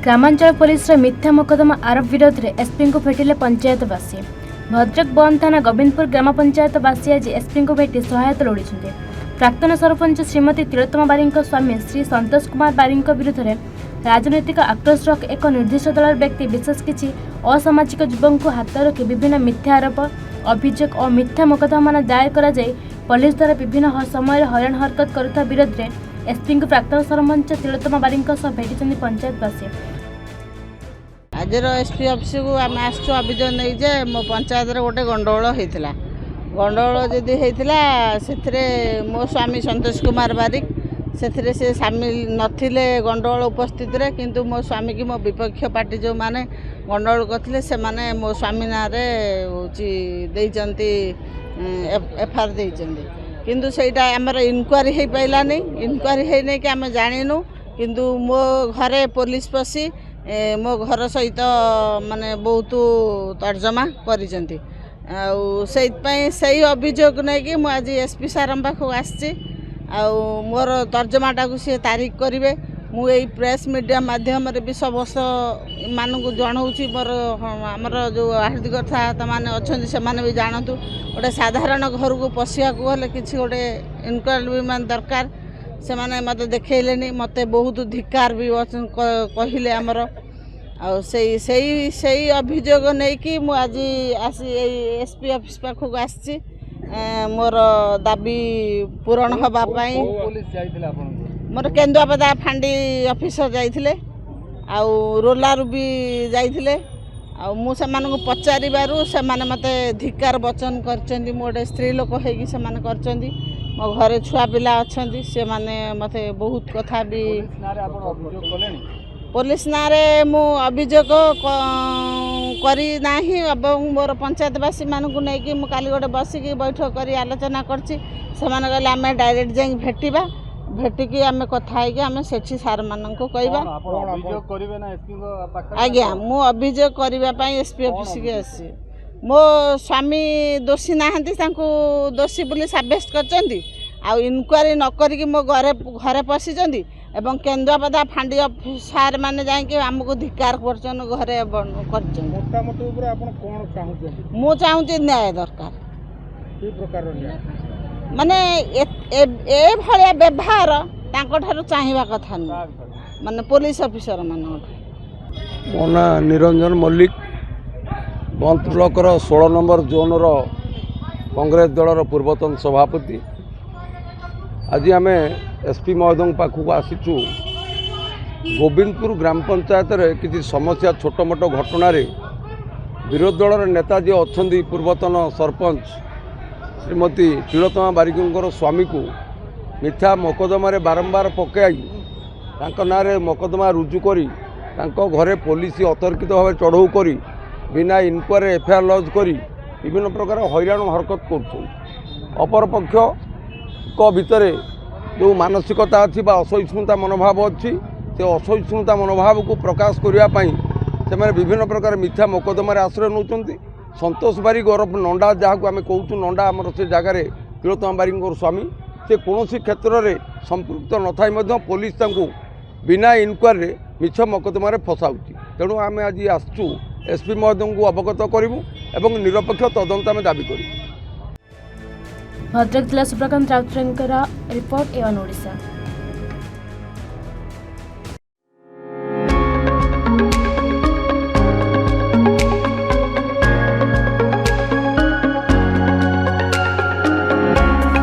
ग्रामांचल police मिथ्या मोकदमा आरोप विरोध में एसपी को भेटिले पंचायतवासी। भद्रक बंद थाना गोविंदपुर ग्राम पंचायतवासी आज एसपी को भेटी सहायता लोड़ी। प्राक्तन सरपंच श्रीमती तिलोत्तमा बारी स्वामी श्री संतोष कुमार बारी विरुद्ध में राजनैतिक आक्रोश एक निर्दिष्ट दल व्यक्ति विशेष किसी असामाजिक युवक को हाथ रखी विभिन्न मिथ्या आरोप अभियोग और मिथ्या मोकदमा दायर कर पुलिस द्वारा विभिन्न समय हईराण हरकत करुवा विरोध में एसपी को प्राक्तन सरपंच तिलोत्तमा बारी भेटी पंचायतवासी। आज एसपी ऑफिस को आम आसु अभियोग नहीं जे मो पंचायत गोटे गंडगोल होता गंडगोल जदि होता से मो स्वामी संतोष कुमार बारिक से सामिल नथिले गंडगोल उपस्थित रे किंतु मो स्वामी की मो विपक्ष पार्टी जो माने गंडगोल करथिले से माने मो स्वामी नारे होची देइचंती एफआईआर देइचंती किंतु सेटा हमर इनक्वारी हे पाइला नहीं इनक्वारी हे नहीं कि आम जानिनु किंतु मो घरे पुलिस पसी मो घर सहित माने बहुत तर्जमा करिसेंती से अभियोग नहीं कि मुझे आज एसपी सार पाखक आसी मोर तर्जमाटा को सी तारीख करेंगे मुझे प्रेस मीडिया माध्यम भी समस्त मानू जनाऊँगी मोर आमर जो हार्दिक मैंने अच्छा से मैंने भी जानतु गोटे साधारण घर को पशिया कि गोटे इनक्वारी मान दरकार से मैंने मत देखले मत बहुत धिकार भी कहले आमर से अभियोग नहीं कि मुझे आज आसी एसपी ऑफिस पाखक आसी मोर दाबी पूरण होगापाई मोर केन्दुआपदा फांडी ऑफिसर जाइथिले रोलारू भी जाइथिले मुझे पचारू से मते धिकार वचन कर गोटे स्त्री लोक हो मो घरे छुआ पिला अच्छा से माने मते बहुत कथा भी पुलिस नारे मु अभियोग करी नाही एवं मोर पंचायतवासी मानू नहीं मु काली गोटे बसिकी बैठक कर आलोचना करछि से माने कहले आमे डायरेक्ट जाई भेटिबा भेटिकी आमे कथा है कि आमे सेठी सार मान को कहबा आज्ञा मु अभियोग करबा पई एसपी ऑफिस के आसी मो स्वामी दोषी नाहंती दोषी बोली साब्यस्त करचंदी आ इनक्वारी न करिकी मो घरे पशिचंदी एवं केन्द्रापदा फांडी सार मैंने जाकि आमको धिकार कर घरे मु चाहूँगी न्याय दरकार माने ए भाया व्यवहार तांको चाहिए कथा नहीं माने पुलिस ऑफिसर मान मो ना निरंजन मल्लिक बंद ब्लॉक 16 नंबर जोन कांग्रेस दलर पूर्वतन सभापति आज आम एसपी महोदय पाखक आसीचु गोविंदपुर ग्राम पंचायत रे किसी समस्या छोट मोट घटना विरोधी दलर नेता जी अच्छा पूर्वतन सरपंच श्रीमती तिलोत्तमा बारिक स्वामी को मिथ्या मोकदमा बारंबार पकई ना मोकदमा रुजु करी घरे पुलिस अतर्कित भाव चढ़ऊ कर बिना इनक्वारी एफआईआर लॉन्च करी विभिन्न प्रकार हईराण हरकत करपक्ष को भितर जो मानसिकता अच्छी असहिष्णुता मनोभाव अच्छी से असहिष्णुता मनोभाव को प्रकाश करने से विभिन्न प्रकार मिथ्या मोकदमा आश्रय नौ संतोष बारिक गौरव नंडा जहाँ को आम कहूँ नंडा आमर से जगार तिलोत्तमा बारिक स्वामी से कौन क्षेत्र में संपृक्त न था पुलिस बिना इनक्वारी मिछ मोकदमा फसाऊँच तेणु आम आज आसचु एसपी महोदय को अवगत करूँ एवं निरपेक्ष तदंत आम दाबी करूँ। भद्रक जिला सुप्रकांत राउतरंकर रिपोर्ट एवन ओडिशा।